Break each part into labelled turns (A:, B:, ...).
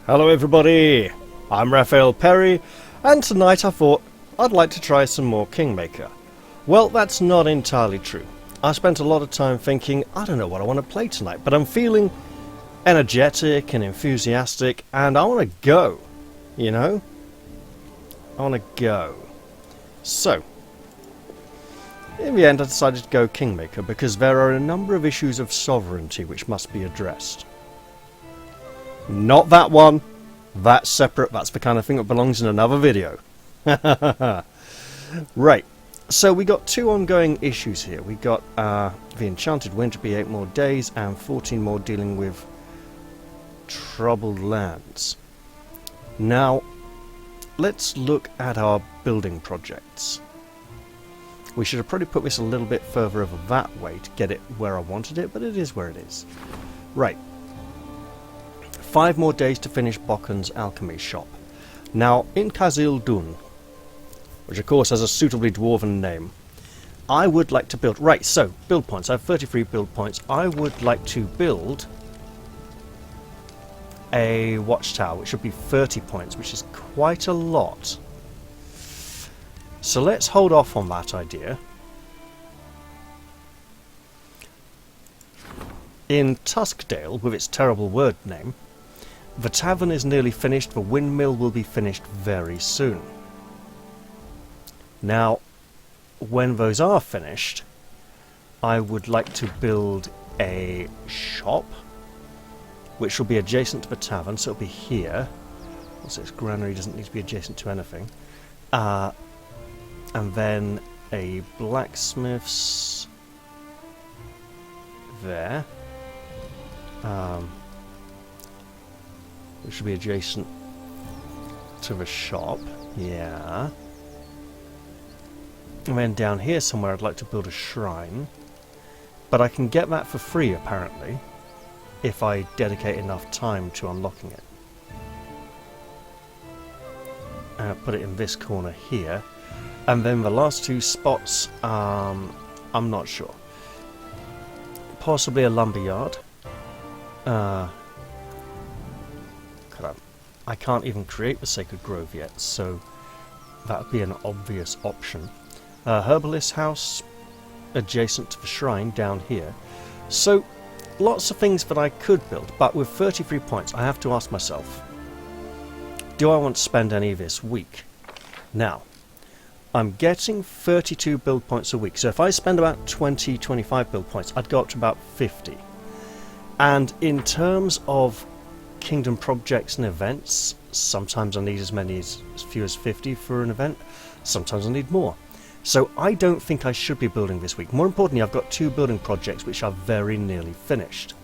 A: Hello everybody, I'm Raphael Perry, and tonight I thought I'd like to try some more Kingmaker. Well, that's not entirely true. I spent a lot of time thinking, I don't know what I want to play tonight, but I'm feeling energetic and enthusiastic, and I want to go, you know? I want to go. So, in the end I decided to go Kingmaker because there are a number of issues of sovereignty which must be addressed. Not that one. That's separate. That's the kind of thing that belongs in another video. Right. So we got two ongoing issues here. We got the Enchanted Wind to be 8 more days and 14 more dealing with troubled lands. Now, let's look at our building projects. We should have probably put this a little bit further over that way to get it where I wanted it, but it is where it is. Right. 5 more days to finish Bocken's alchemy shop. Now, in Khazil-dûn, which of course has a suitably dwarven name, I would like to build... Right, so, build points. I have 33 build points. I would like to build a watchtower, which should be 30 points, which is quite a lot. So let's hold off on that idea. In Tuskdale, with its terrible word name, the tavern is nearly finished, the windmill will be finished very soon. Now, when those are finished, I would like to build a shop, which will be adjacent to the tavern, so it'll be here. Also, its granary doesn't need to be adjacent to anything. And then a blacksmith's there. Which should be adjacent to the shop. Yeah. And then down here somewhere I'd like to build a shrine. But I can get that for free apparently, if I dedicate enough time to unlocking it. And I'll put it in this corner here. And then the last 2 spots, I'm not sure. Possibly a lumberyard. I can't even create the Sacred Grove yet, so that would be an obvious option. Herbalist house adjacent to the shrine down here. So, lots of things that I could build, but with 33 points I have to ask myself, do I want to spend any this week? Now, I'm getting 32 build points a week, so if I spend about 20-25 build points, I'd go up to about 50. And in terms of Kingdom projects and events, sometimes I need as few as 50 for an event, sometimes I need more. So I don't think I should be building this week. More importantly, I've got 2 building projects which are very nearly finished.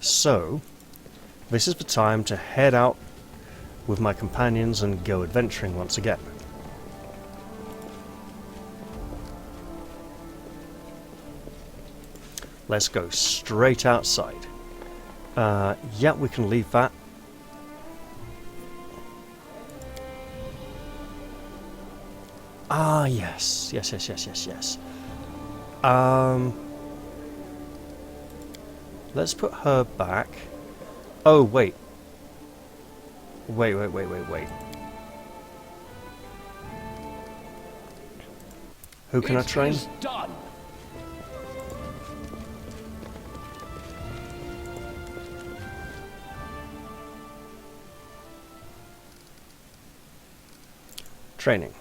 A: So, this is the time to head out with my companions and go adventuring once again. Let's go straight outside. Yeah, we can leave that. Ah, yes. Yes. Let's put her back. Oh, wait. Wait. Who can I train?
B: Done.
A: Training.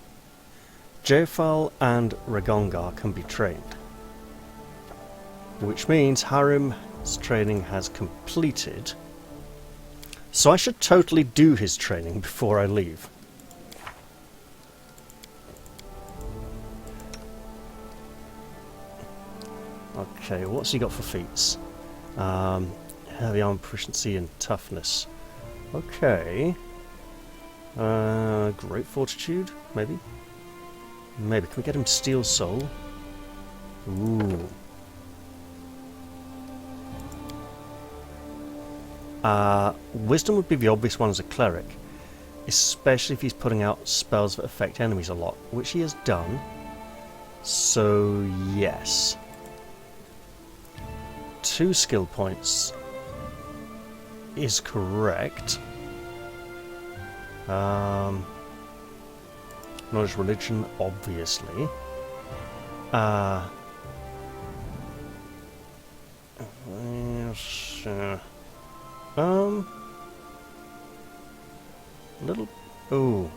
A: Jefal and Ragongar can be trained, which means Harim's training has completed, so I should totally do his training before I leave. Okay, what's he got for feats? Heavy armor proficiency and toughness. Okay. Great fortitude, maybe? Maybe. Can we get him Steel Soul? Ooh. Wisdom would be the obvious one as a cleric, especially if he's putting out spells that affect enemies a lot, which he has done. So, yes. 2 skill points is correct. Knowledge, religion, obviously. Little. Oh.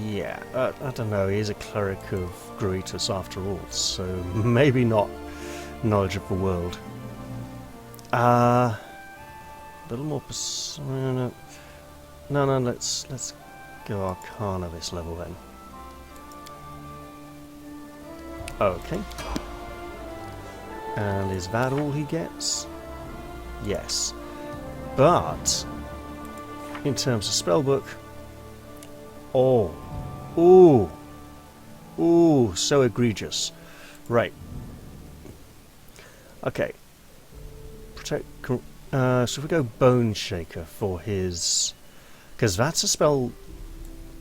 A: Yeah, I don't know. He is a cleric of Gruitus after all, so maybe not knowledge of the world. A little more persona. No. Let's go Arcana this level then. Okay. And is that all he gets? Yes. But in terms of spellbook, ooh, so egregious. Right. Okay. Protect. So if we go Bone Shaker for his, because that's a spell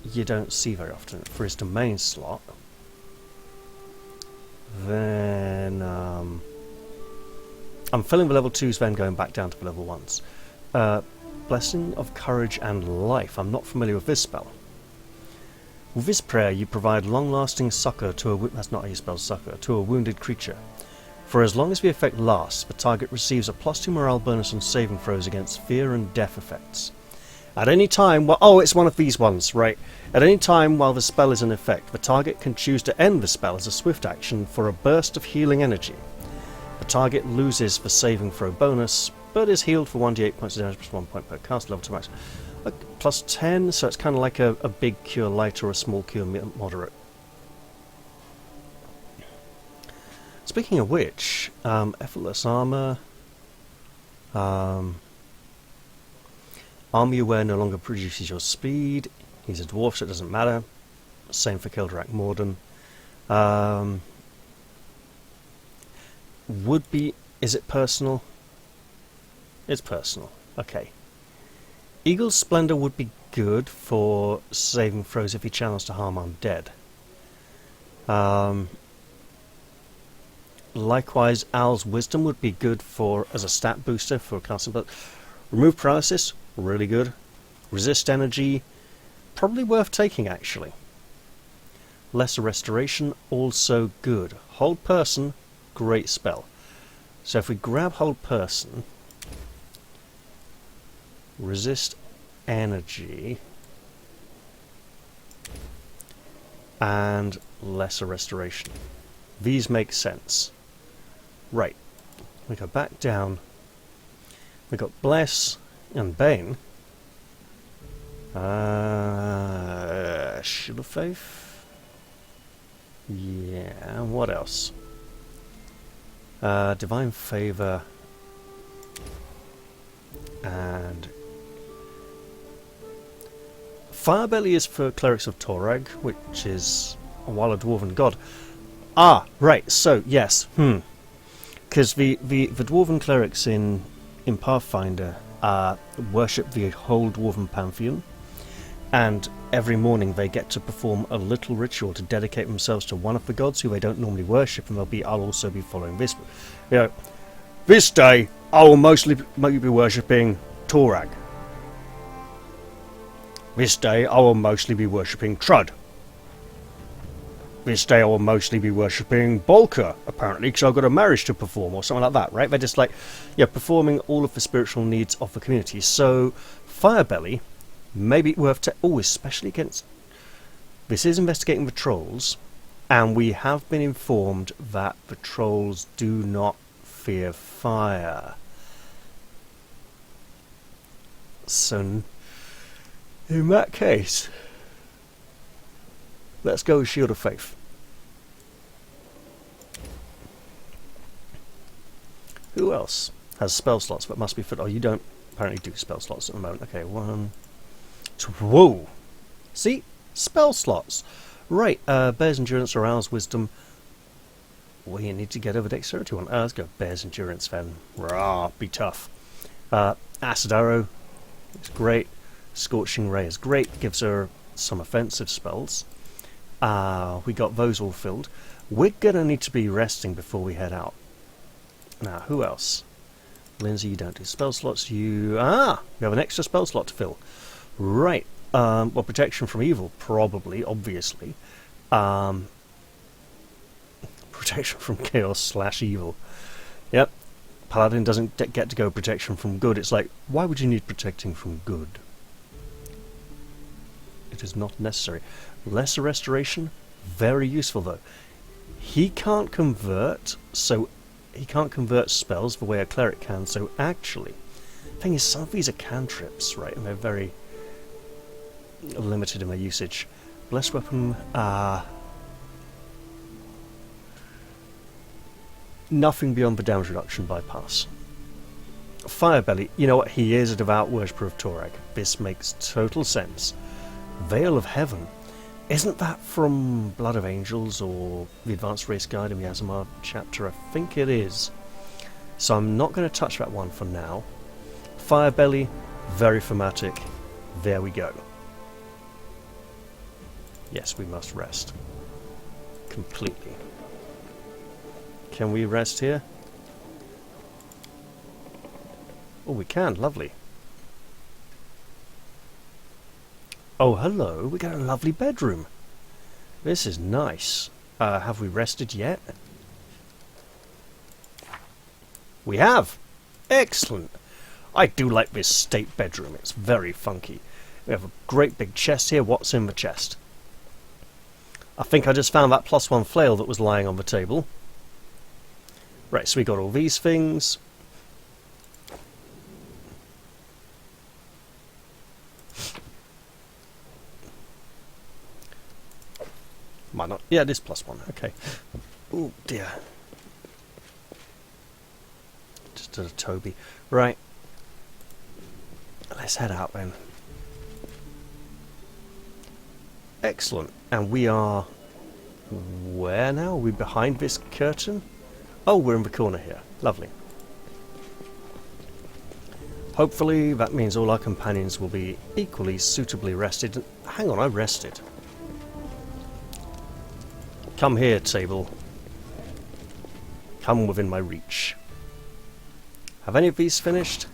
A: you don't see very often for his domain slot. Then I'm filling the level 2s, then going back down to the level 1s. Blessing of Courage and Life. I'm not familiar with this spell. With this prayer, you provide long-lasting succor to a... That's not how you spell succor. To a wounded creature. For as long as the effect lasts, the target receives a +2 morale bonus on saving throws against fear and death effects. At any time... Well, it's one of these ones, right. At any time while the spell is in effect, the target can choose to end the spell as a swift action for a burst of healing energy. The target loses the saving throw bonus, but is healed for 1d8 points of damage plus 1 point per cast level to max. Plus 10, so it's kind of like a big cure light or a small cure moderate. Speaking of which, effortless armor. Army aware no longer produces your speed. He's a dwarf, so it doesn't matter. Same for Kildrak Morden. Would be... Is it personal? It's personal. Okay. Eagle's Splendor would be good for saving throws if he channels to harm undead. Likewise, Owl's Wisdom would be good for as a stat booster for casting. But remove paralysis, really good. Resist energy, probably worth taking actually. Lesser Restoration, also good. Hold Person, great spell. So if we grab Hold Person, resist energy, and lesser restoration. These make sense. Right. We go back down. We got Bless and Bane. Shield of Faith. Yeah, what else? Divine Favor. And Firebelly is for Clerics of Torag, which is while a Dwarven god. Ah, right, so, yes, because the Dwarven Clerics in Pathfinder worship the whole Dwarven Pantheon, and every morning they get to perform a little ritual to dedicate themselves to one of the gods who they don't normally worship, and I'll also be following this. You know, this day, I will mostly be worshipping Torag. This day, I will mostly be worshipping Trud. This day, I will mostly be worshipping Bolker, apparently, because I've got a marriage to perform, or something like that, right? They're just like, yeah, performing all of the spiritual needs of the community. So, Firebelly may be worth especially against... This is investigating the trolls, and we have been informed that the trolls do not fear fire. So, in that case, let's go with Shield of Faith. Who else has spell slots but must be fit? Oh, you don't apparently do spell slots at the moment. Okay, 1, 2. Whoa! See? Spell slots. Right, Bear's Endurance or Owl's Wisdom. Well, you need to get over Dexterity one. Let's go Bear's Endurance then. Rah, be tough. Acid Arrow. It's great. Scorching Ray is great. Gives her some offensive spells. We got those all filled. We're going to need to be resting before we head out. Now, who else? Lindsay, you don't do spell slots. You... Ah! We have an extra spell slot to fill. Right. Well, protection from evil, probably, obviously. Protection from chaos / evil. Yep. Paladin doesn't get to go protection from good. It's like, why would you need protecting from good? It is not necessary. Lesser restoration, very useful though. He can't convert, so he can't convert spells the way a cleric can, so actually, the thing is, some of these are cantrips, right, and they're very limited in their usage. Blessed weapon, nothing beyond the damage reduction bypass. Firebelly, you know what, he is a devout worshipper of Torag. This makes total sense. Veil of Heaven, isn't that from Blood of Angels or the Advanced Race Guide in the Azamar chapter? I think it is. So I'm not going to touch that one for now. Firebelly, very thematic. There we go. Yes, we must rest. Completely. Can we rest here? Oh, we can. Lovely. Oh, hello. We got a lovely bedroom. This is nice. Have we rested yet? We have. Excellent. I do like this state bedroom. It's very funky. We have a great big chest here. What's in the chest? I think I just found that +1 flail that was lying on the table. Right, so we got all these things. Might not. Yeah, it is +1. Okay. Oh dear. Just a Toby. Right. Let's head out then. Excellent. And we are... Where now? Are we behind this curtain? Oh, we're in the corner here. Lovely. Hopefully that means all our companions will be equally suitably rested. Hang on, I rested. Come here, table. Come within my reach. Have any of these finished?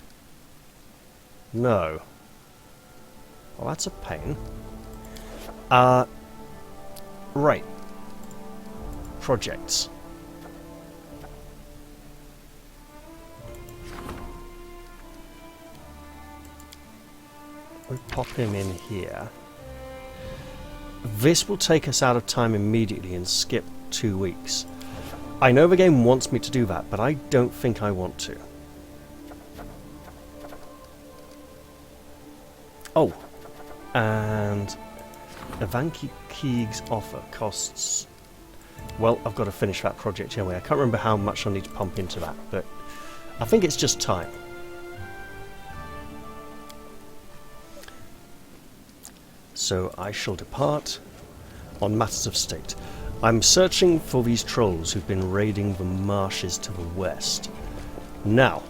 A: No. Well, that's a pain. Right. Projects. We pop him in here. This will take us out of time immediately and skip 2 weeks. I know the game wants me to do that, but I don't think I want to. Oh, and Evanki Keeg's offer costs... Well, I've got to finish that project anyway. I can't remember how much I need to pump into that, but I think it's just time. So I shall depart on matters of state. I'm searching for these trolls who've been raiding the marshes to the west. Now,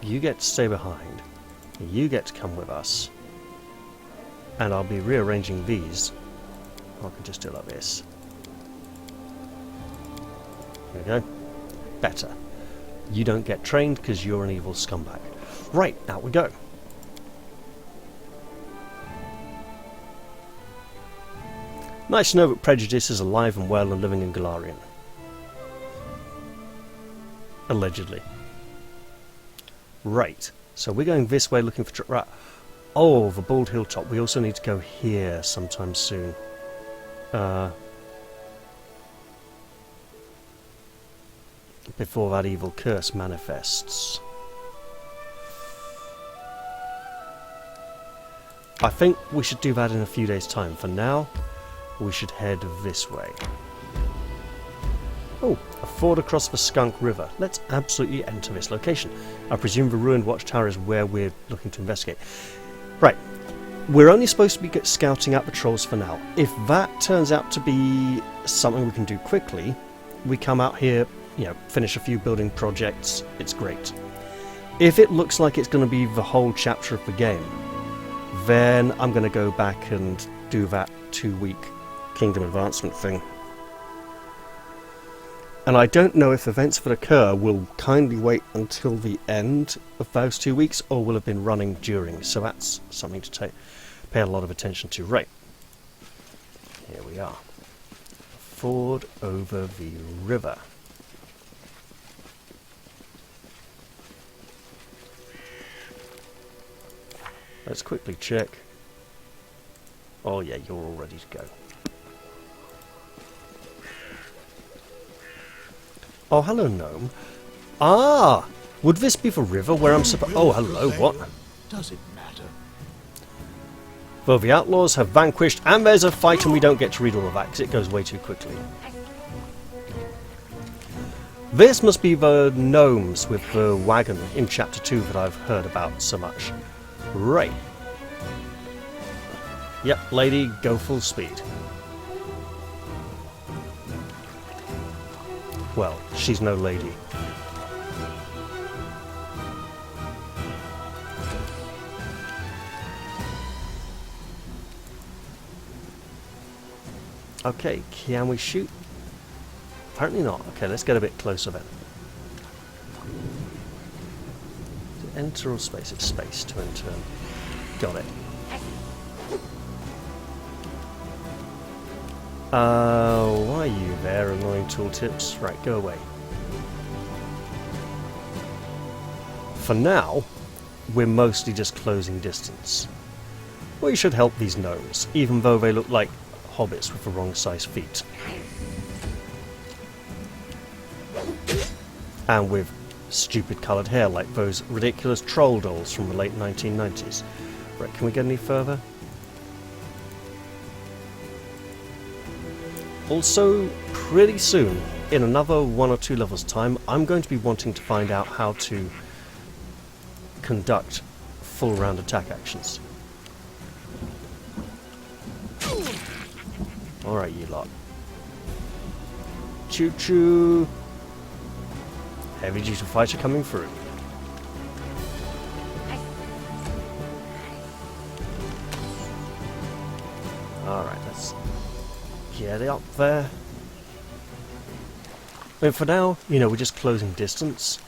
A: you get to stay behind. You get to come with us. And I'll be rearranging these. I can just do it like this. There we go. Better. You don't get trained because you're an evil scumbag. Right, out we go. Nice to know that prejudice is alive and well and living in Galarian. Allegedly. Right, so we're going this way looking for... Right. Oh, the Bald Hilltop. We also need to go here sometime soon. Before that evil curse manifests. I think we should do that in a few days' time. For now, we should head this way. Oh, a ford across the Skunk River. Let's absolutely enter this location. I presume the ruined watchtower is where we're looking to investigate. Right. We're only supposed to be scouting out the trolls for now. If that turns out to be something we can do quickly, we come out here, you know, finish a few building projects. It's great. If it looks like it's going to be the whole chapter of the game, then I'm going to go back and do that 2-week Kingdom advancement thing. And I don't know if events that occur will kindly wait until the end of those 2 weeks or will have been running during. So that's something to pay a lot of attention to. Right. Here we are. Ford over the river. Let's quickly check. Oh yeah, you're all ready to go. Oh, hello, gnome. Ah! Would this be the river where I'm supposed... Oh, hello, what?
B: Does it matter?
A: Though the outlaws have vanquished and there's a fight and we don't get to read all of that because it goes way too quickly. This must be the gnomes with the wagon in Chapter 2 that I've heard about so much. Right. Yep, lady, go full speed. Well, she's no lady. Okay, can we shoot? Apparently not. Okay, let's get a bit closer then. To enter or space? It's space to enter. Got it. Why are you there, annoying tooltips? Right, go away. For now, we're mostly just closing distance. We should help these gnomes, even though they look like hobbits with the wrong size feet. And with stupid coloured hair like those ridiculous troll dolls from the late 1990s. Right, can we get any further? Also, pretty soon, in another 1 or 2 levels time, I'm going to be wanting to find out how to conduct full round attack actions. Alright, you lot. Choo choo! Heavy duty fighter coming through. Alright, let's get it up there. I mean, for now, you know, we're just closing distance.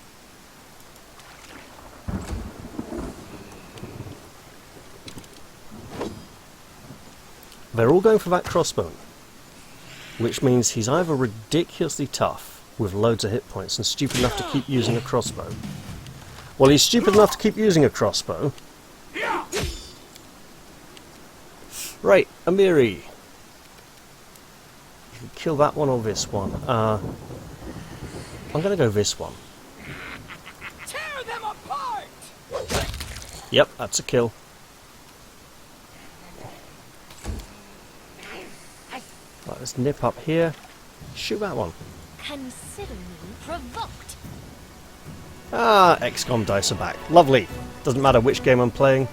A: They're all going for that crossbow, which means he's either ridiculously tough with loads of hit points and stupid enough to keep using a crossbow. Well, he's stupid enough to keep using a crossbow. Right, Amiri. You can kill that one or this one. I'm gonna go this one.
B: Tear them apart!
A: Yep, that's a kill. Right, let's nip up here. Shoot that one.
C: Consider me provoked.
A: Ah, XCOM dice are back. Lovely. Doesn't matter which game I'm playing.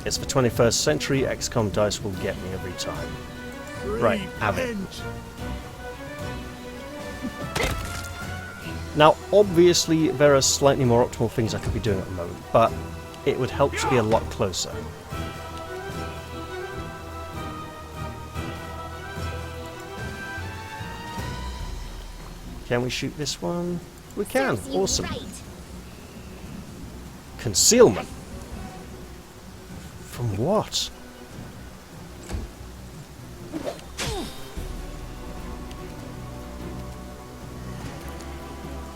A: It's the 21st century. XCOM dice will get me every time. Right, have it. Now, obviously, there are slightly more optimal things I could be doing at the moment, but it would help to be a lot closer. Can we shoot this one? We can. Awesome.
C: Right.
A: Concealment. From what?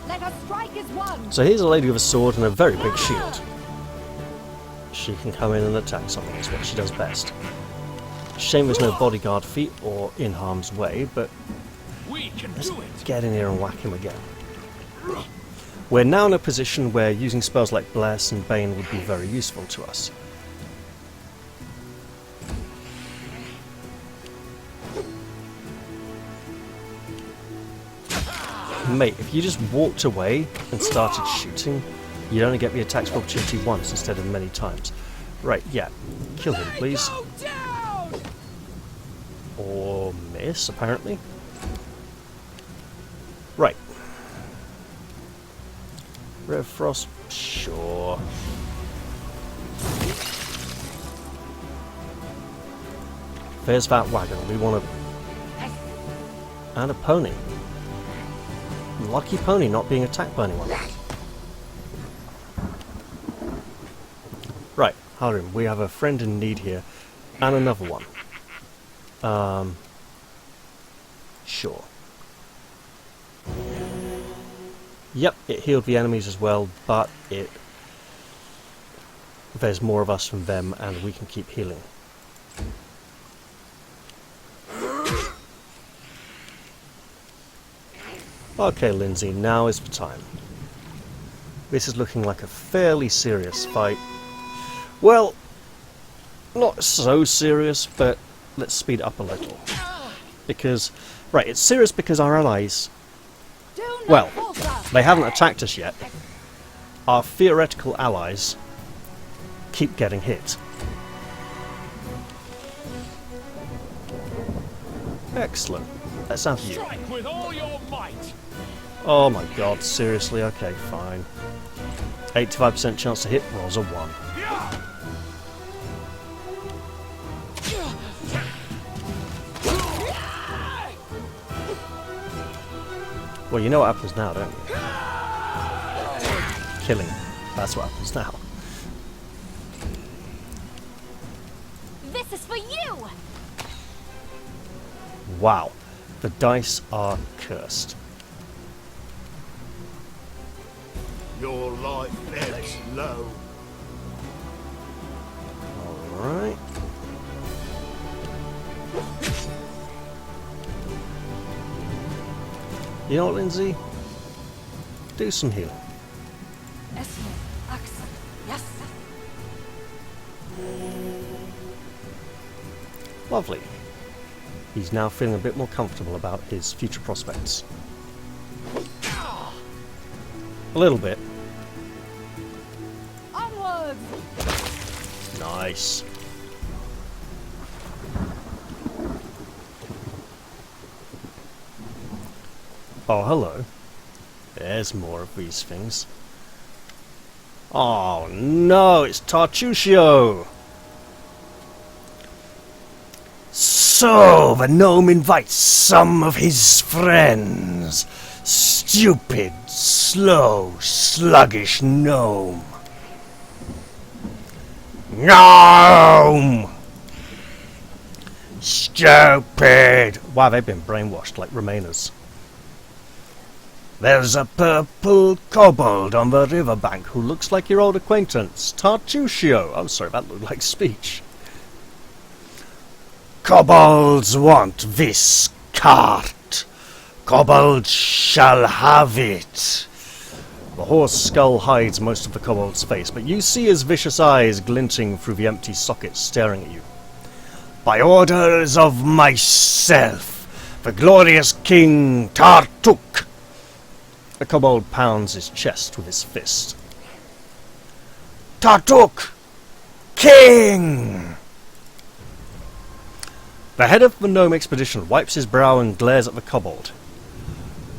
C: Let us strike as one.
A: So here's a lady with a sword and a very big shield. She can come in and attack something, is what she does best. Shame there's no bodyguard feat or in harm's way, but let's get in here and whack him again. We're now in a position where using spells like Bless and Bane would be very useful to us. Mate, if you just walked away and started shooting, you'd only get the attacks of opportunity once instead of many times. Right, yeah. Kill him, please. Or miss, apparently. Right. Red Frost, sure. There's that wagon. We want to... And a pony. Lucky pony not being attacked by anyone. Right, Harim, we have a friend in need here. And another one. Sure. Yep, it healed the enemies as well, but there's more of us than them, and we can keep healing. Okay, Lindsay, now is the time. This is looking like a fairly serious fight. Well, not so serious, but let's speed it up a little. Because, right, it's serious because our allies, well, they haven't attacked us yet. Our theoretical allies keep getting hit. Excellent. Let's have you.
B: Strike with all your might.
A: Oh my god, seriously? Okay, fine. 85% chance to hit, rolls a 1. Well, you know what happens now, don't you? Killing. That's what happens now.
C: This is for you!
A: Wow. The dice are cursed.
B: Your life ebbs low.
A: Alright. You know what, Lindsay? Do some healing.
C: Yes.
A: Lovely. He's now feeling a bit more comfortable about his future prospects. A little bit.
C: Onwards!
A: Nice. Oh, hello. There's more of these things. Oh no, it's Tartuccio! So, the gnome invites some of his friends. Stupid, slow, sluggish gnome. Gnome! Stupid! Wow, they've been brainwashed like Remainers. There's a purple kobold on the riverbank who looks like your old acquaintance, Tartuccio. Oh, sorry, that looked like speech. Kobolds want this cart. Kobolds shall have it. The horse skull hides most of the kobold's face, but you see his vicious eyes glinting through the empty sockets staring at you. By orders of myself, the glorious King Tartuk. The kobold pounds his chest with his fist. Tartuk! King! The head of the gnome expedition wipes his brow and glares at the kobold.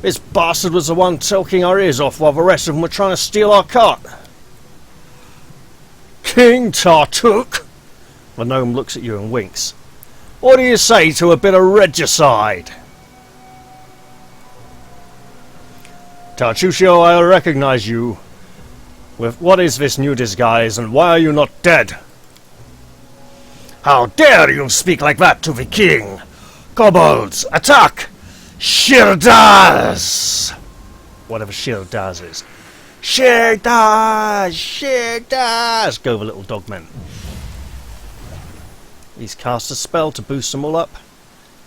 A: This bastard was the one talking our ears off while the rest of them were trying to steal our cart. King Tartuk? The gnome looks at you and winks. What do you say to a bit of regicide? Tartuccio, I recognize you. What is this new disguise, and why are you not dead? How dare you speak like that to the king? Kobolds, attack! Shirdaz! Whatever Shirdaz is. Shirdaz! Shirdaz! Go the little dogmen. He's cast a spell to boost them all up,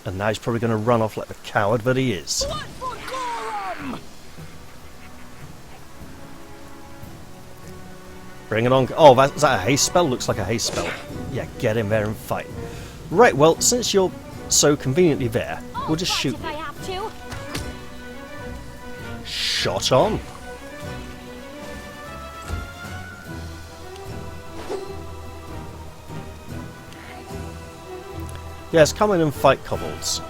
A: and now he's probably going to run off like the coward that he is.
B: What for Gorum?
A: Bring it on. Oh, is that a haste spell? Looks like a haste spell. Yeah, get in there and fight. Right, well, since you're so conveniently there, we'll just shoot
C: if I
A: you.
C: have to.
A: Shot on. Yes, come in and fight kobolds.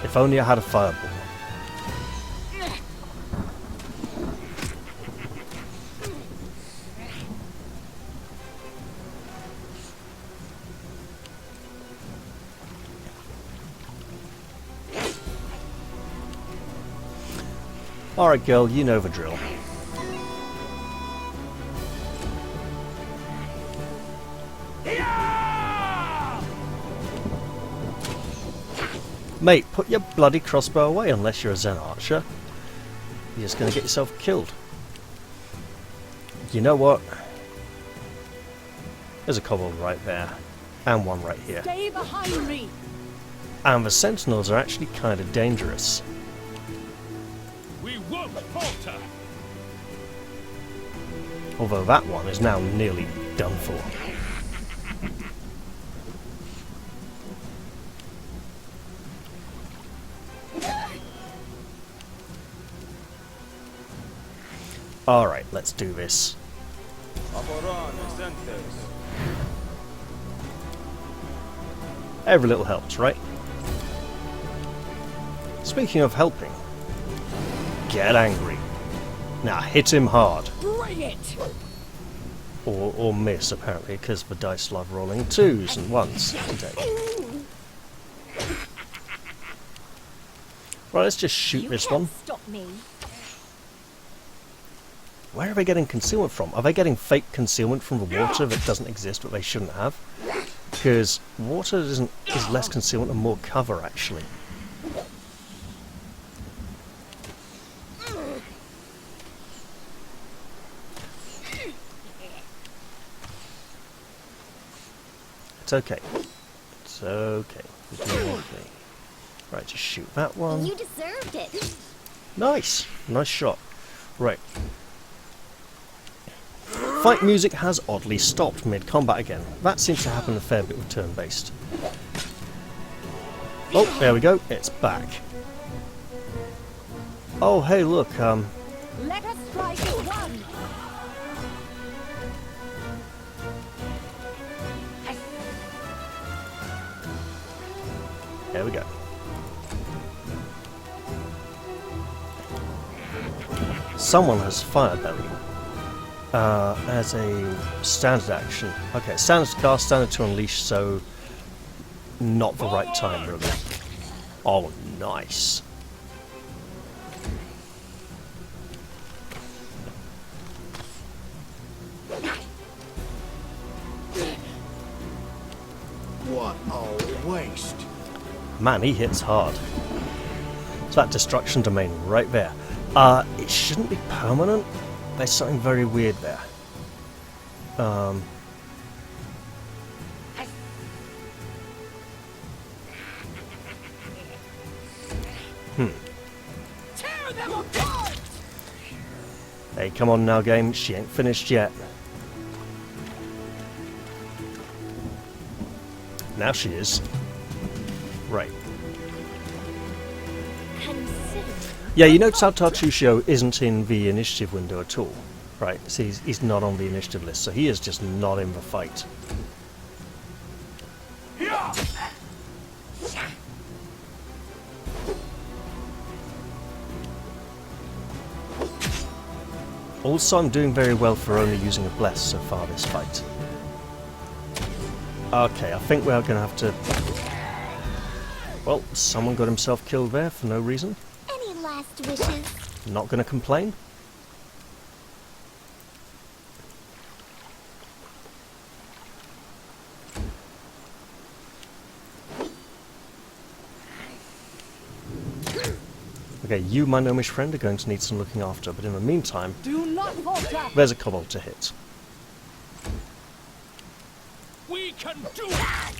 A: If only I had a fireball. Alright girl, you know the drill. Mate, put your bloody crossbow away unless you're a Zen archer. You're just going to get yourself killed. You know what? There's a kobold right there. And one right here.
C: Stay behind me.
A: And the sentinels are actually kind of dangerous.
B: We won't falter.
A: Although that one is now nearly done for. Alright, let's do this. Every little helps, right? Speaking of helping, get angry. Now hit him hard.
C: Bring it.
A: Or miss, apparently, because the dice love rolling 2s and 1s today. Right, let's just shoot this one.
C: Stop me.
A: Where are they getting concealment from? Are they getting fake concealment from the water that doesn't exist, but they shouldn't have? Because water is less concealment and more cover, actually. It's okay. It's okay. You don't want me. Right, just shoot that one.
C: You deserved it.
A: Nice! Nice shot. Right. Fight music has oddly stopped mid-combat again. That seems to happen a fair bit with turn-based. Oh, there we go. It's back. Oh, hey, look,
C: Let us strike as one.
A: there we go. Someone has Fire Belly. As a standard action. Okay, standard to cast, standard to unleash, so not the right time, really. Oh, nice.
B: What a waste.
A: Man, he hits hard. It's that destruction domain right there. It shouldn't be permanent. There's something very weird there.
C: Tear them apart.
A: Hey, come on now, game. She ain't finished yet. Now she is. Right. Yeah, you notice how Tartusio isn't in the initiative window at all. Right, see, he's not on the initiative list, so he is just not in the fight. Also, I'm doing very well for only using a Bless so far this fight. Okay, I think we're going to have to... Well, someone got himself killed there for no reason.
C: Any last wishes?
A: Not going to complain. Okay, you, my gnomish friend, are going to need some looking after, but in the meantime,
C: Do not falter.
A: there's a kobold to hit.
B: We can do it.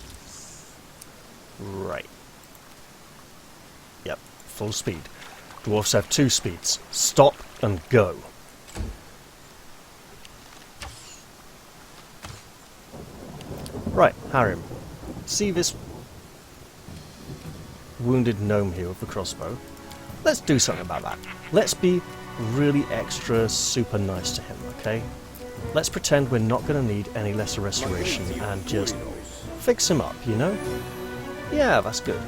A: Right. Yep, full speed. Dwarfs have 2 speeds. Stop and go. Right, Harim. See this wounded gnome here with the crossbow? Let's do something about that. Let's be really extra super nice to him, okay? Let's pretend we're not going to need any lesser restoration and just fix him up, you know? Yeah, that's good.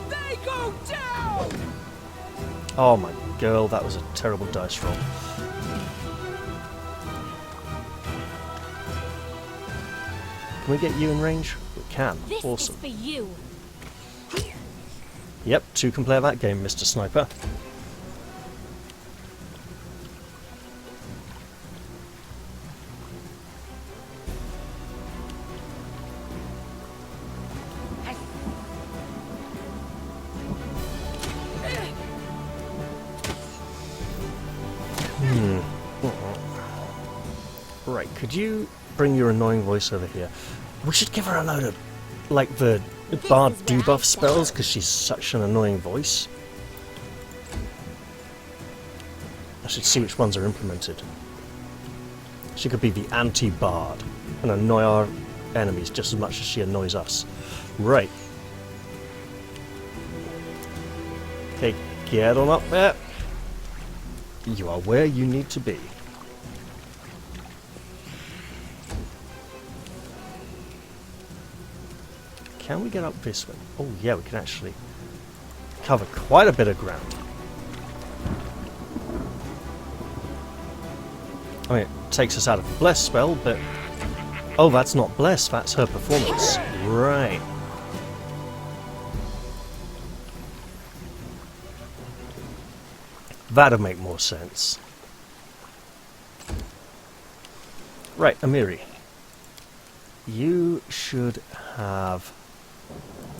C: They go down.
A: Oh my girl, that was a terrible dice roll. Can we get you in range? We can.
C: This
A: Awesome.
C: is for you.
A: Yep, 2 can play that game, Mr. Sniper. Right, could you bring your annoying voice over here? We should give her a load of, like, the bard
C: is where I
A: debuff spells,
C: stand.
A: because she's such an annoying voice. I should see which ones are implemented. She could be the anti-bard and annoy our enemies just as much as she annoys us. Right. Okay, get on up there. You are where you need to be. Can we get up this way? Oh yeah, we can actually cover quite a bit of ground. I mean, it takes us out of the Bless spell, but... Oh, that's not Bless, that's her performance. Right. That'd make more sense. Right, Amiri. You should have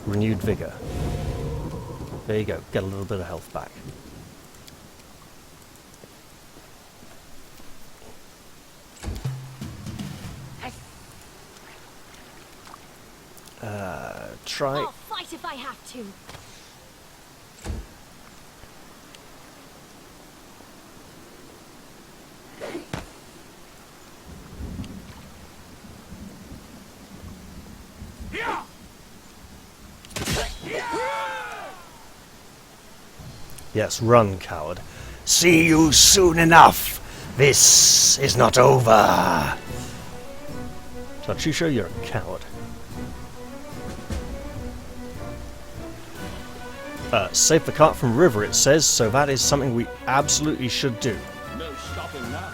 A: renewed vigor. There you go, get a little bit of health back. Try...
C: I'll fight if I have to.
A: Yes, run, coward. See you soon enough. This is not over. Don't you show you're a coward? Save the cart from river, it says, so that is something we absolutely should do.
B: No stopping now.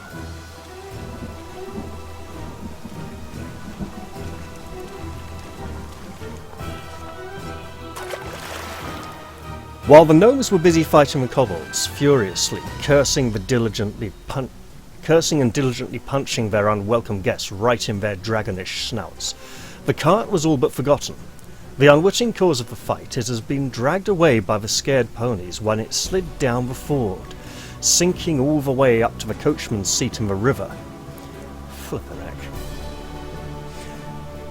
A: While the gnomes were busy fighting the kobolds, furiously, cursing and diligently punching their unwelcome guests right in their dragonish snouts, the cart was all but forgotten. The unwitting cause of the fight, it has been dragged away by the scared ponies when it slid down the ford, sinking all the way up to the coachman's seat in the river. Flippin' heck.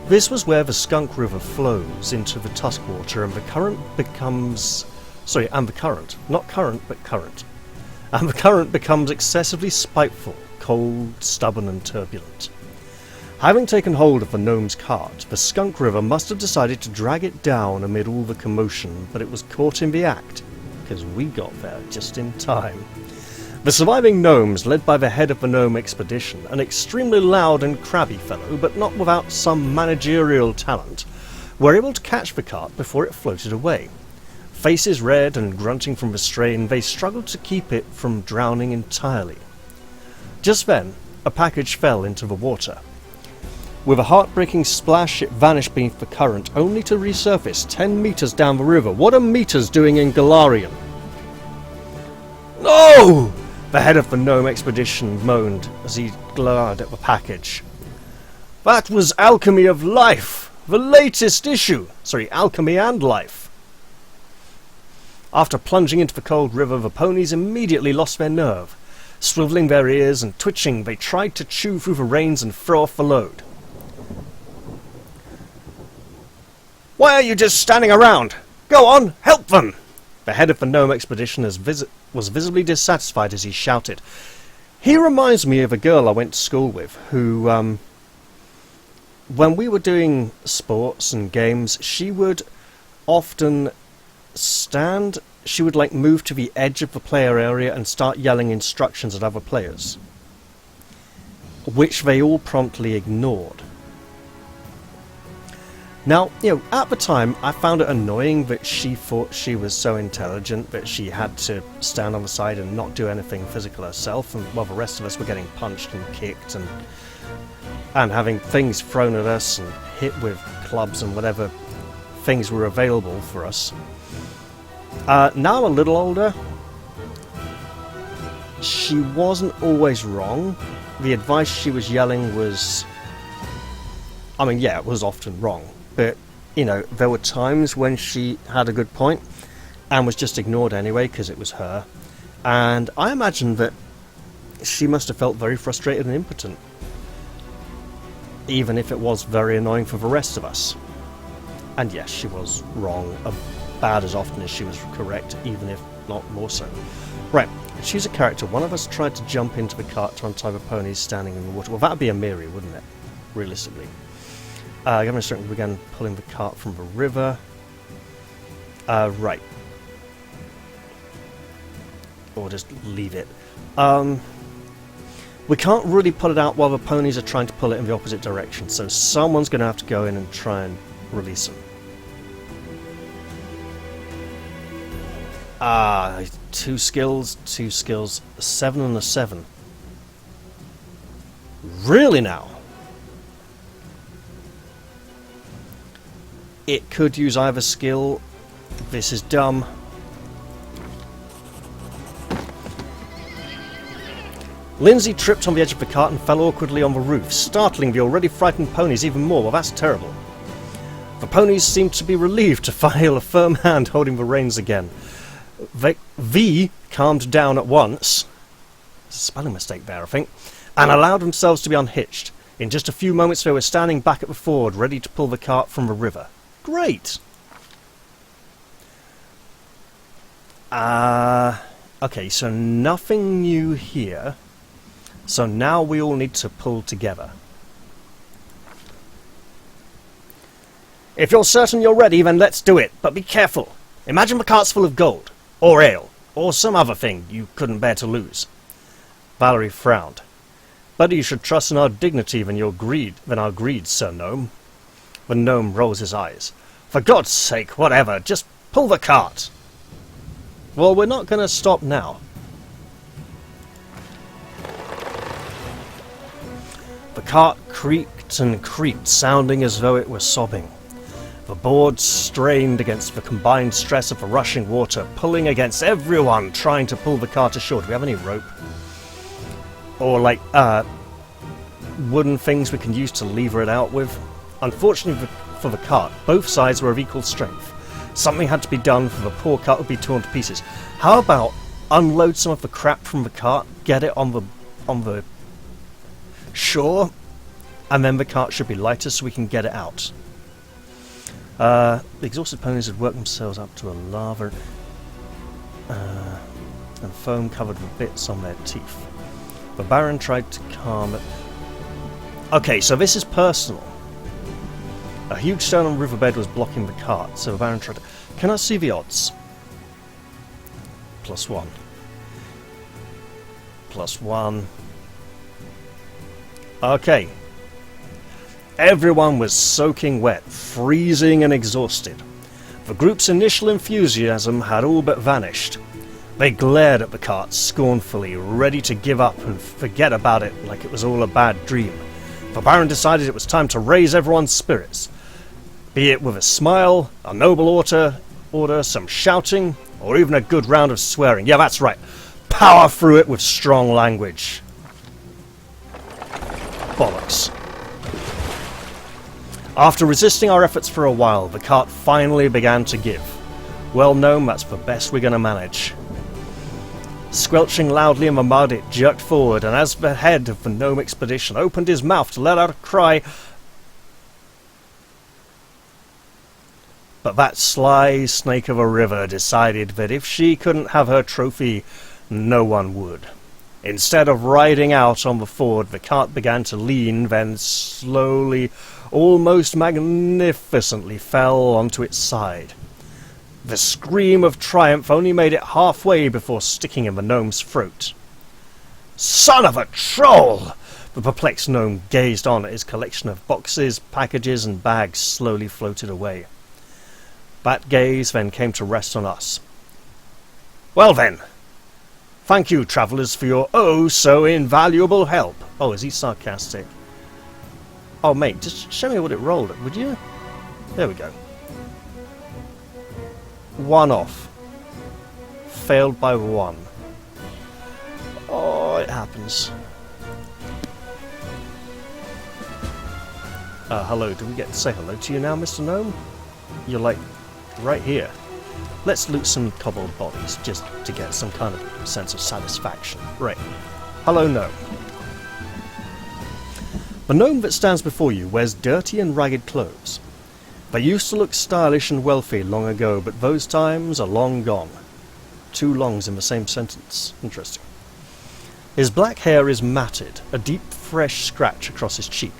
A: This was where the Skunk River flows into the Tuskwater, and the current becomes... Sorry, and the current. Not current, but current. And the current becomes excessively spiteful, cold, stubborn, and turbulent. Having taken hold of the gnome's cart, the Skunk River must have decided to drag it down amid all the commotion, but it was caught in the act, because we got there just in time. The surviving gnomes, led by the head of the gnome expedition, an extremely loud and crabby fellow, but not without some managerial talent, were able to catch the cart before it floated away. Faces red and grunting from the strain, they struggled to keep it from drowning entirely. Just then, a package fell into the water. With a heartbreaking splash, it vanished beneath the current, only to resurface 10 meters down the river. What are meters doing in Galarian? No! The head of the gnome expedition moaned as he glared at the package. That was Alchemy of Life! The latest issue! Sorry, Alchemy and Life. After plunging into the cold river, the ponies immediately lost their nerve. Swiveling their ears and twitching, they tried to chew through the reins and throw off the load. Why are you just standing around? Go on, help them! The head of the gnome expedition was visibly dissatisfied as he shouted. He reminds me of a girl I went to school with, who, when we were doing sports and games, she would often she would like move to the edge of the player area and start yelling instructions at other players, which they all promptly ignored. Now, at the time, I found it annoying that she thought she was so intelligent that she had to stand on the side and not do anything physical herself, and while the rest of us were getting punched and kicked and having things thrown at us and hit with clubs and whatever things were available for us. Now I'm a little older. She wasn't always wrong. The advice she was yelling was... I mean, yeah, it was often wrong. But, you know, there were times when she had a good point and was just ignored anyway because it was her. And I imagine that she must have felt very frustrated and impotent. Even if it was very annoying for the rest of us. And yes, she was wrong about as often as she was correct, even if not more so. Right, choose a character. One of us tried to jump into the cart to untie the ponies standing in the water. Well, that would be Amiri, wouldn't it? Realistically. Governor Strength began pulling the cart from the river. Right. Or just leave it. We can't really pull it out while the ponies are trying to pull it in the opposite direction, so someone's going to have to go in and try and release them. 2 skills, 2 skills, 7 and a 7. Really now? It could use either skill. This is dumb. Lindsay tripped on the edge of the cart and fell awkwardly on the roof, startling the already frightened ponies even more. Well, that's terrible. The ponies seemed to be relieved to feel a firm hand holding the reins again. V calmed down at once, there's a spelling mistake there I think, and allowed themselves to be unhitched. In just a few moments they were standing back at the ford, ready to pull the cart from the river. Great! Okay, so nothing new here. So now we all need to pull together. If you're certain you're ready, then let's do it, but be careful. Imagine the cart's full of gold, or ale, or some other thing you couldn't bear to lose. Valerie frowned. Better you should trust in our dignity than our greed, Sir Gnome. The gnome rolls his eyes. For God's sake, whatever, just pull the cart. Well, we're not going to stop now. The cart creaked and creaked, sounding as though it were sobbing. The boards strained against the combined stress of the rushing water, pulling against everyone trying to pull the cart ashore. Do we have any rope? Or, like, wooden things we can use to lever it out with? Unfortunately for the cart, both sides were of equal strength. Something had to be done, for the poor cart would be torn to pieces. How about unload some of the crap from the cart, get it on the shore, and then the cart should be lighter so we can get it out. The exhausted ponies had worked themselves up to a lava and foam covered with bits on their teeth. The Baron tried to calm it. Okay, so this is personal. A huge stone on the riverbed was blocking the cart, so the Baron tried to... Can I see the odds? +1. +1. Okay. Everyone was soaking wet, freezing and exhausted. The group's initial enthusiasm had all but vanished. They glared at the cart scornfully, ready to give up and forget about it like it was all a bad dream. The Baron decided it was time to raise everyone's spirits. Be it with a smile, a noble order, some shouting, or even a good round of swearing. Yeah, that's right. Power through it with strong language. Bollocks. After resisting our efforts for a while, the cart finally began to give. Well known, that's the best we're going to manage. Squelching loudly in the mud, it jerked forward, and as the head of the gnome expedition opened his mouth to let out a cry... But that sly snake of a river decided that if she couldn't have her trophy, no one would. Instead of riding out on the ford, the cart began to lean, then slowly, almost magnificently, fell onto its side. The scream of triumph only made it halfway before sticking in the gnome's throat. Son of a troll! The perplexed gnome gazed on at his collection of boxes, packages, and bags slowly floated away. That gaze then came to rest on us. Well then, thank you, travellers, for your oh-so invaluable help. Oh, is he sarcastic? Oh, mate, just show me what it rolled, would you? There we go. 1 off. failed by 1. Oh, it happens. Hello, do we get to say hello to you now, Mr. Gnome? You're like, right here. Let's loot some kobold bodies, just to get some kind of sense of satisfaction. Right. Hello, Gnome. The gnome that stands before you wears dirty and ragged clothes. They used to look stylish and wealthy long ago, but those times are long gone. 2 longs in the same sentence. Interesting. His black hair is matted, a deep, fresh scratch across his cheek.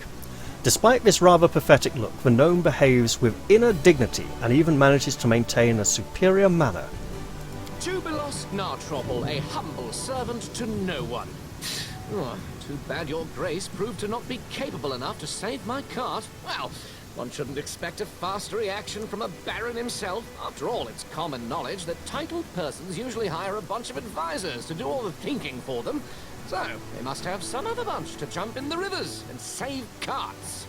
A: Despite this rather pathetic look, the gnome behaves with inner dignity and even manages to maintain a superior manner.
D: Jubilost Narthropple, a humble servant to no one. Oh, too bad your grace proved to not be capable enough to save my cart. Well, one shouldn't expect a faster reaction from a baron himself. After all, it's common knowledge that titled persons usually hire a bunch of advisors to do all the thinking for them. So, they must have some other bunch to jump in the rivers and save carts.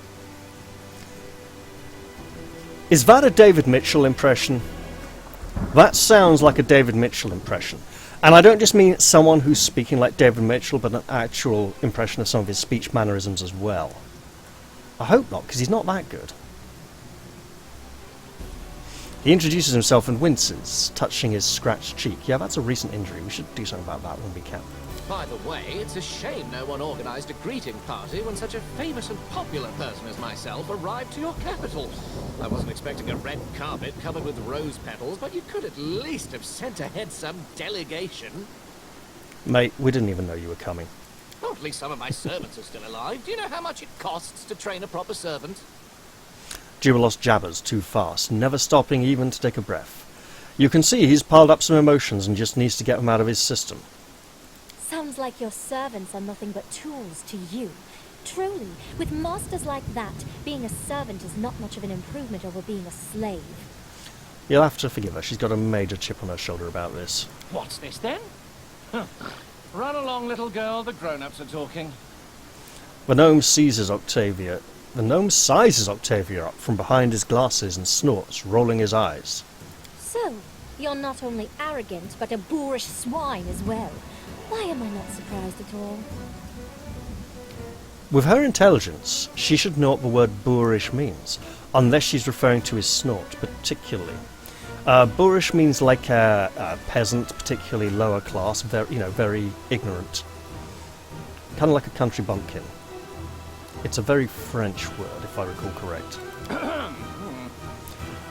A: Is that a David Mitchell impression? That sounds like a David Mitchell impression. And I don't just mean someone who's speaking like David Mitchell, but an actual impression of some of his speech mannerisms as well. I hope not, because he's not that good. He introduces himself and winces, touching his scratched cheek. Yeah, that's a recent injury. We should do something about that when we can.
D: By the way, it's a shame no one organized a greeting party when such a famous and popular person as myself arrived to your capital. I wasn't expecting a red carpet covered with rose petals, but you could at least have sent ahead some delegation.
A: Mate, we didn't even know you were coming.
D: Oh, at least some of my servants are still alive. Do you know how much it costs to train a proper servant?
A: Jubilost jabbers too fast, never stopping even to take a breath. You can see he's piled up some emotions and just needs to get them out of his system.
C: Sounds like your servants are nothing but tools to you. Truly, with masters like that, being a servant is not much of an improvement over being a slave.
A: You'll have to forgive her, she's got a major chip on her shoulder about this.
B: What's this then? Huh. Run along, little girl, the grown-ups are talking.
A: The gnome sizes Octavia up from behind his glasses and snorts, rolling his eyes.
C: So, you're not only arrogant, but a boorish swine as well. Why am I not surprised at all?
A: With her intelligence, she should know what the word boorish means, unless she's referring to his snort, particularly. Boorish means like a peasant, particularly lower class, very ignorant. Kind of like a country bumpkin. It's a very French word, if I recall correct.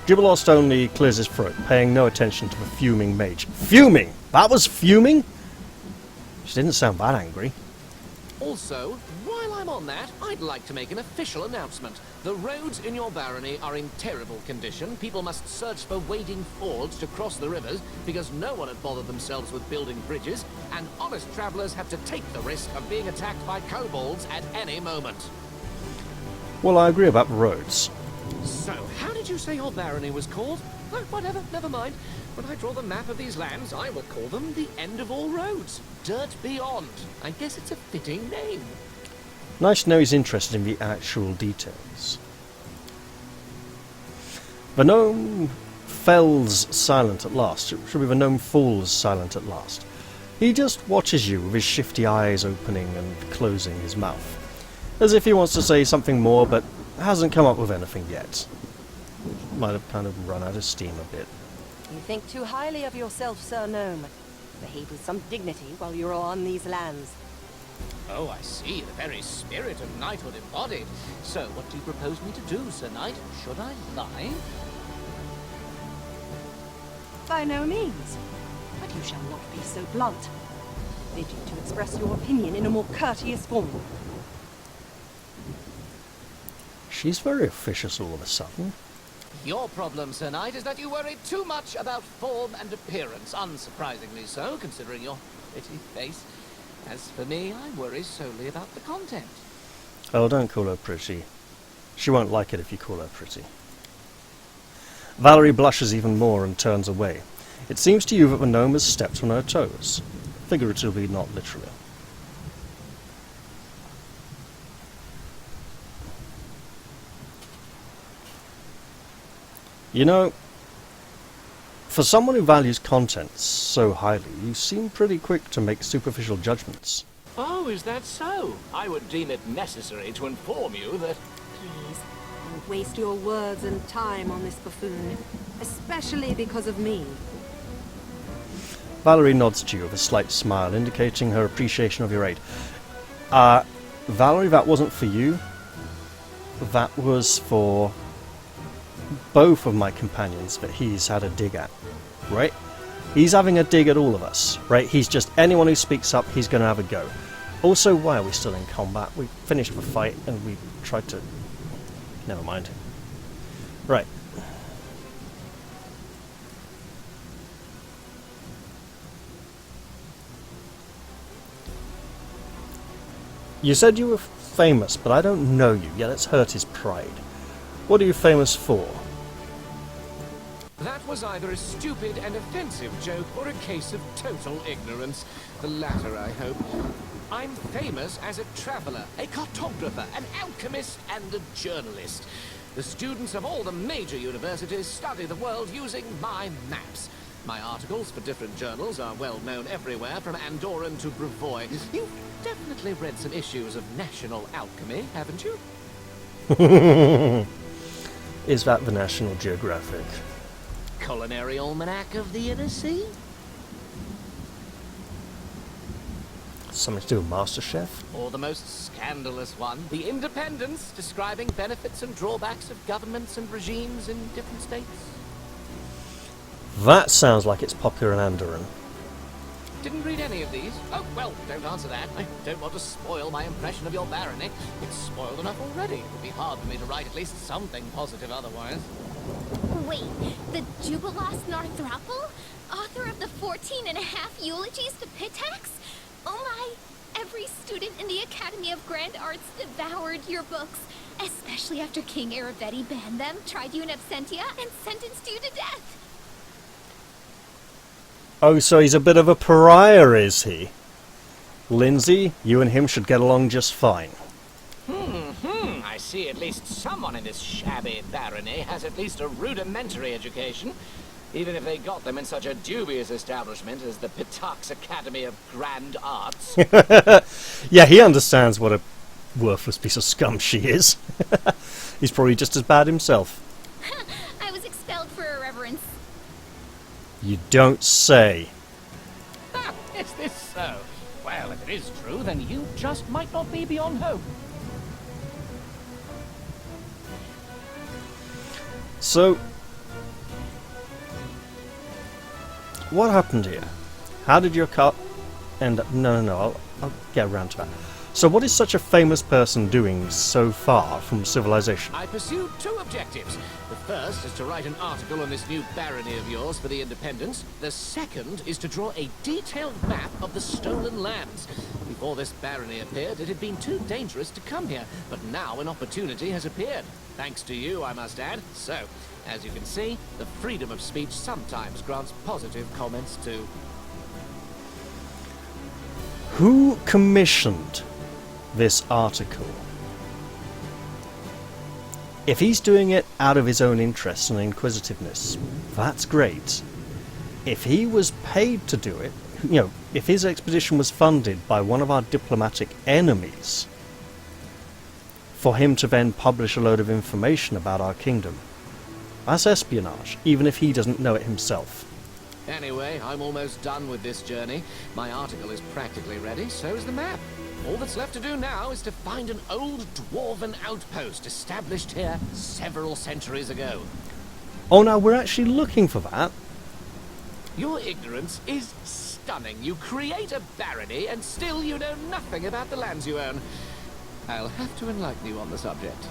A: Jubilost only clears his throat, paying no attention to the fuming mage. Fuming! That was fuming?! She didn't sound that angry.
D: Also, while I'm on that, I'd like to make an official announcement. The roads in your barony are in terrible condition. People must search for wading fords to cross the rivers because no one had bothered themselves with building bridges, and honest travelers have to take the risk of being attacked by kobolds at any moment.
A: Well, I agree about the roads.
D: So, how did you say your barony was called? Oh, whatever, never mind. When I draw the map of these lands, I will call them the End of All Roads. Dirt Beyond. I guess it's a fitting name.
A: Nice to know he's interested in the actual details. The gnome fells silent at last. It should be the gnome falls silent at last. He just watches you with his shifty eyes opening and closing his mouth, as if he wants to say something more, but hasn't come up with anything yet. Might have kind of run out of steam a bit.
E: You think too highly of yourself, Sir Gnome. Behave with some dignity while you're on these lands.
D: Oh, I see. The very spirit of knighthood embodied. So, what do you propose me to do, Sir Knight? Should I lie?
E: By no means. But you shall not be so blunt. I bid you to express your opinion in a more courteous form.
A: She's very officious all of a sudden.
D: Your problem, Sir Knight, is that you worry too much about form and appearance. Unsurprisingly so, considering your pretty face. As for me, I worry solely about the content.
A: Oh, don't call her pretty. She won't like it if you call her pretty. Valerie blushes even more and turns away. It seems to you that the gnome has stepped on her toes. Figuratively, not literally. You know, For someone who values content so highly, you seem pretty quick to make superficial judgments.
D: Oh, is that so? I would deem it necessary to inform you that...
E: Please, don't waste your words and time on this buffoon. Especially because of me.
A: Valerie nods to you with a slight smile, indicating her appreciation of your aid. Valerie, that wasn't for you. That was for both of my companions that he's had a dig at, right? He's having a dig at all of us, right? He's just, anyone who speaks up, he's going to have a go. Also, why are we still in combat? We finished the fight and we tried to... Never mind. Right. You said you were famous, but I don't know you, yet it's hurt his pride. What are you famous for?
D: That was either a stupid and offensive joke or a case of total ignorance. The latter, I hope. I'm famous as a traveler, a cartographer, an alchemist, and a journalist. The students of all the major universities study the world using my maps. My articles for different journals are well known everywhere, from Andorran to Brevoy. You've definitely read some issues of National Alchemy, haven't you?
A: Is that the National Geographic?
D: Culinary Almanac of the Inner Sea?
A: Something to do with MasterChef?
D: Or the most scandalous one, The Independence, describing benefits and drawbacks of governments and regimes in different states?
A: That sounds like it's popular in Andorran.
D: Didn't read any of these? Oh, well, don't answer that. I don't want to spoil my impression of your barony. It's spoiled enough already. It would be hard for me to write at least something positive otherwise.
C: Wait, the Jubilost Narthropple? Author of the 14.5 eulogies to Pitax? Oh my, every student in the Academy of Grand Arts devoured your books, especially after King Aravetti banned them, tried you in absentia, and sentenced you to death.
A: Oh, so he's a bit of a pariah, is he? Lindsay, you and him should get along just fine.
D: I see at least someone in this shabby barony has at least a rudimentary education, even if they got them in such a dubious establishment as the Pitax Academy of Grand Arts.
A: Yeah, he understands what a worthless piece of scum she is. He's probably just as bad himself.
C: I was expelled for irreverence.
A: You don't say.
B: Ah, is this so? Well, if it is true, then you just might not be beyond hope.
A: So, what happened here? How did your car end up... No, I'll get around to that. So what is such a famous person doing so far from civilization?
D: I pursued two objectives. The first is to write an article on this new barony of yours for the Independence. The second is to draw a detailed map of the stolen lands. Before this barony appeared, it had been too dangerous to come here, but now an opportunity has appeared. Thanks to you, I must add. So, as you can see, the freedom of speech sometimes grants positive comments too.
A: Who commissioned this article? If he's doing it out of his own interest and inquisitiveness, that's great. If he was paid to do it, you know, if his expedition was funded by one of our diplomatic enemies, for him to then publish a load of information about our kingdom, that's espionage, even if he doesn't know it himself.
D: Anyway, I'm almost done with this journey. My article is practically ready, so is the map. All that's left to do now is to find an old Dwarven Outpost established here several centuries ago.
A: Oh, now we're actually looking for that.
D: Your ignorance is stunning. You create a barony and still you know nothing about the lands you own. I'll have to enlighten you on the subject.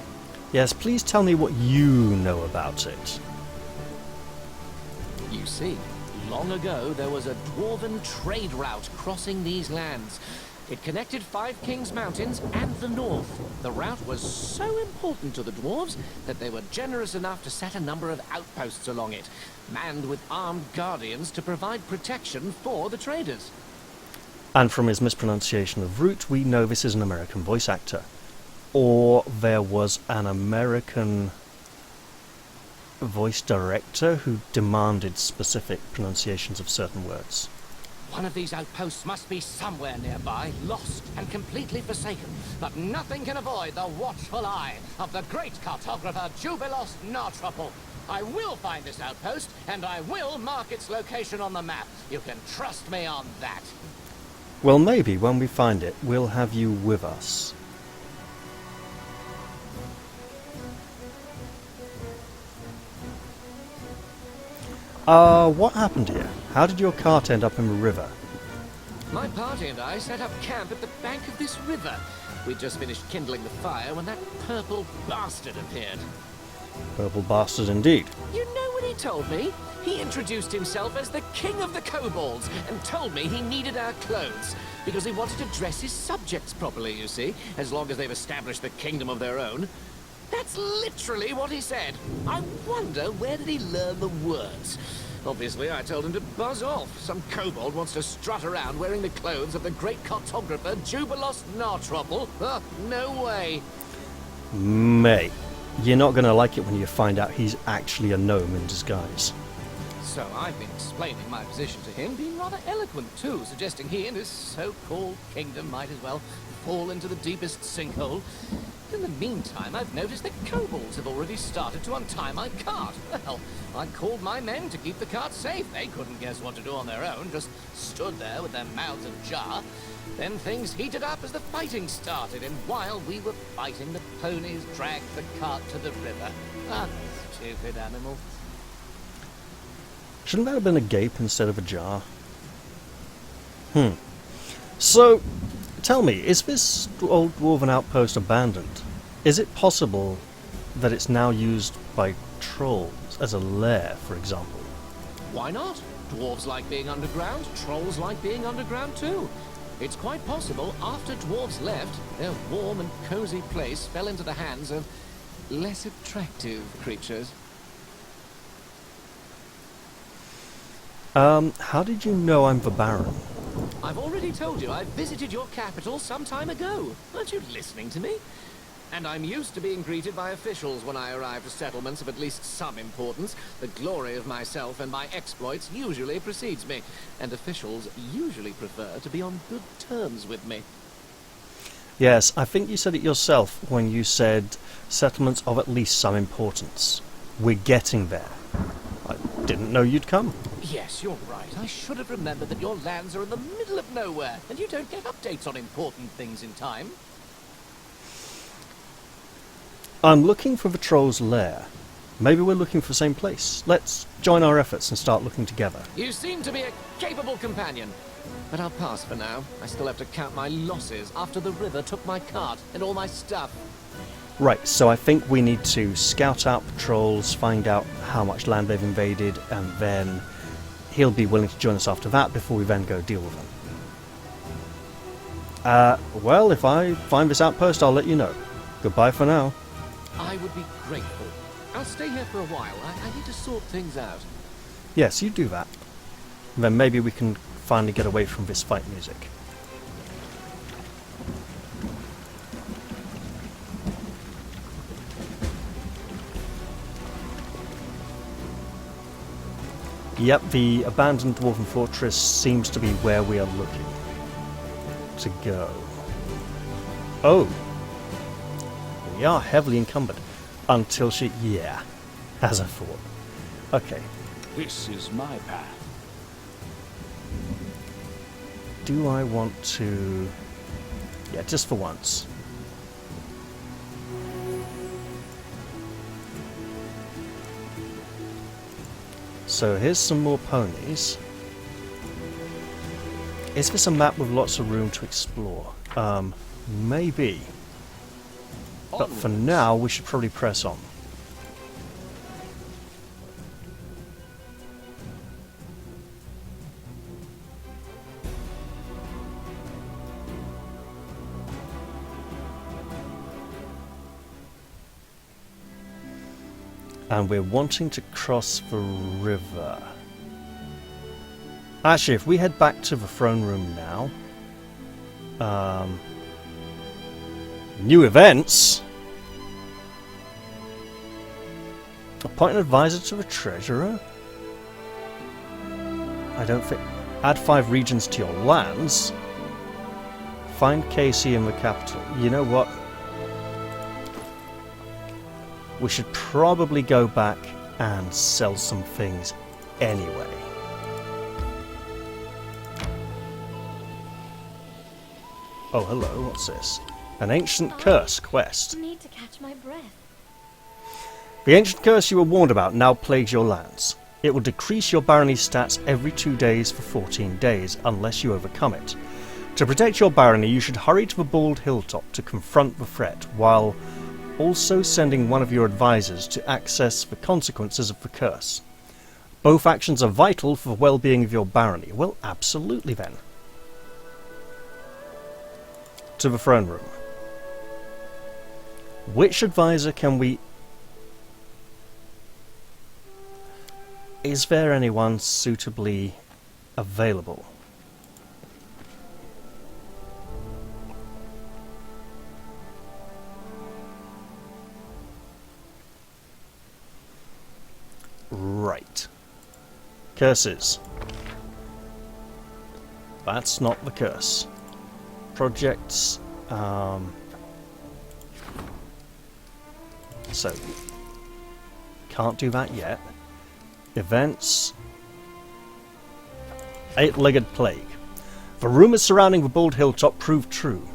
A: Yes, please tell me what you know about it.
D: You see, long ago there was a Dwarven trade route crossing these lands. It connected Five Kings Mountains and the north. The route was so important to the dwarves that they were generous enough to set a number of outposts along it, manned with armed guardians to provide protection for the traders.
A: And from his mispronunciation of route, we know this is an American voice actor. Or there was an American voice director who demanded specific pronunciations of certain words.
D: One of these outposts must be somewhere nearby, lost and completely forsaken. But nothing can avoid the watchful eye of the great cartographer Jubilost Narthropple. I will find this outpost, and I will mark its location on the map. You can trust me on that.
A: Well, maybe when we find it, we'll have you with us. What happened here? How did your cart end up in the river?
D: My party and I set up camp at the bank of this river. We'd just finished kindling the fire when that purple bastard appeared.
A: Purple bastard indeed.
D: You know what he told me? He introduced himself as the King of the Kobolds and told me he needed our clothes because he wanted to dress his subjects properly, you see, as long as they've established the kingdom of their own. That's literally what he said. I wonder where did he learn the words? Obviously, I told him to buzz off. Some kobold wants to strut around wearing the clothes of the great cartographer Jubilost Narthropple. No way.
A: Mate, you're not going to like it when you find out he's actually a gnome in disguise.
D: So I've been explaining my position to him, being rather eloquent too, suggesting he and his so-called kingdom might as well fall into the deepest sinkhole. In the meantime, I've noticed that kobolds have already started to untie my cart. Well, I called my men to keep the cart safe. They couldn't guess what to do on their own, just stood there with their mouths ajar. Then things heated up as the fighting started, and while we were fighting, the ponies dragged the cart to the river. Stupid animal.
A: Shouldn't that have been a gape instead of a jar? So, tell me, is this old Dwarven Outpost abandoned? Is it possible that it's now used by trolls as a lair, for example?
D: Why not? Dwarves like being underground, trolls like being underground too. It's quite possible after dwarves left, their warm and cozy place fell into the hands of less attractive creatures.
A: How did you know I'm the Baron?
D: I've already told you I visited your capital some time ago. Aren't you listening to me? And I'm used to being greeted by officials when I arrive to settlements of at least some importance. The glory of myself and my exploits usually precedes me, and officials usually prefer to be on good terms with me.
A: Yes, I think you said it yourself when you said settlements of at least some importance. We're getting there. I didn't know you'd come.
D: Yes, you're right. I should have remembered that your lands are in the middle of nowhere, and you don't get updates on important things in time.
A: I'm looking for the troll's lair. Maybe we're looking for the same place. Let's join our efforts and start looking together.
D: You seem to be a capable companion, but I'll pass for now. I still have to count my losses after the river took my cart and all my stuff.
A: Right, so I think we need to scout out the trolls, find out how much land they've invaded, and then he'll be willing to join us after that before we then go deal with them. Well, if I find this outpost, I'll let you know. Goodbye for now.
D: I would be grateful. I'll stay here for a while. I need to sort things out.
A: Yes, you do that. And then maybe we can finally get away from this fight music. Yep, the abandoned Dwarven Fortress seems to be where we are looking to go. Oh! We are heavily encumbered. Until she... yeah, as I thought. Okay.
B: This is my path.
A: Do I want to... yeah, just for once. So here's some more ponies. Is this a map with lots of room to explore? Maybe. But for now, we should probably press on. And we're wanting to cross the river. Actually, if we head back to the throne room now... new events? Appoint an advisor to the treasurer? I don't think... Add 5 regions to your lands. Find KC in the capital. You know what? We should probably go back and sell some things anyway. Oh, hello, what's this? An ancient curse quest.
C: I need to catch my breath.
A: The ancient curse you were warned about now plagues your lands. It will decrease your barony stats every 2 days for 14 days, unless you overcome it. To protect your barony, you should hurry to the bald hilltop to confront the threat, while also sending one of your advisors to access the consequences of the curse. Both actions are vital for the well-being of your barony. Well, absolutely then. To the throne room. Which advisor can we... Is there anyone suitably available? Right. Curses. That's not the curse. Projects. So, can't do that yet. Events. 8-legged plague. The rumours surrounding the bald hilltop proved true.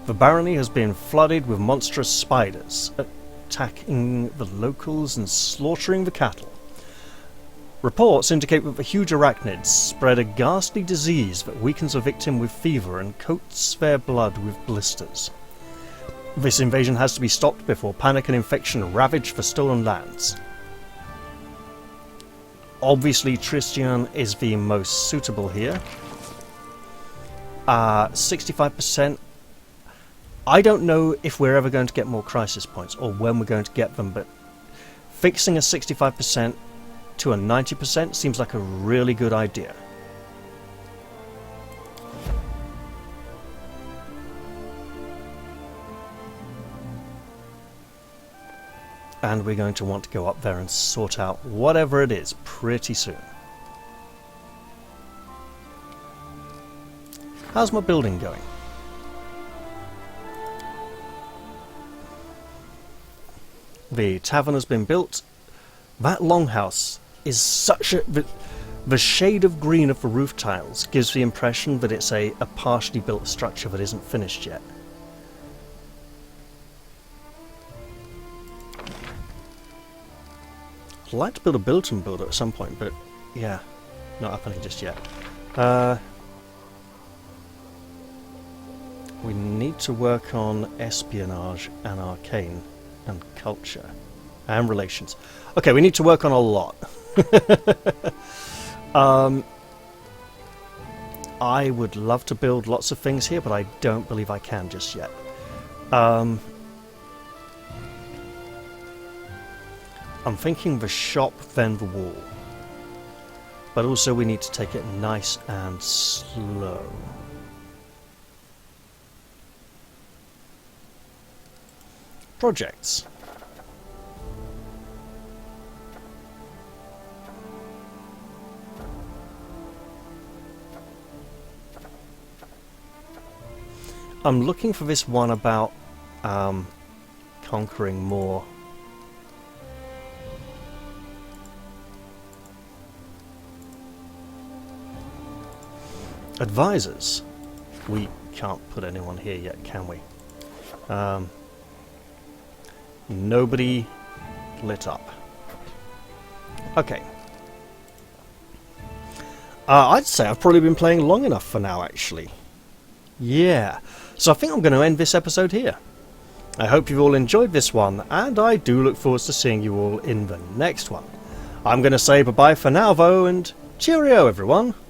A: The barony has been flooded with monstrous spiders, attacking the locals and slaughtering the cattle. Reports indicate that the huge arachnids spread a ghastly disease that weakens a victim with fever and coats their blood with blisters. This invasion has to be stopped before panic and infection ravage the stolen lands. Obviously, Tristian is the most suitable here. 65%. I don't know if we're ever going to get more crisis points or when we're going to get them, but fixing a 65% to a 90% seems like a really good idea. And we're going to want to go up there and sort out whatever it is pretty soon. How's my building going? The tavern has been built. That longhouse is such a... The shade of green of the roof tiles gives the impression that it's a partially built structure that isn't finished yet. I'd like to build a Bilton builder at some point, but yeah, not happening just yet. We need to work on espionage and arcane and culture and relations. Okay, we need to work on a lot. I would love to build lots of things here, but I don't believe I can just yet. I'm thinking the shop, then the wall. But also we need to take it nice and slow. Projects. I'm looking for this one about conquering more. Advisors. We can't put anyone here yet, can we? Nobody lit up. Okay. I'd say I've probably been playing long enough for now, actually. Yeah. So I think I'm going to end this episode here. I hope you've all enjoyed this one, and I do look forward to seeing you all in the next one. I'm going to say bye-bye for now, though, and cheerio, everyone.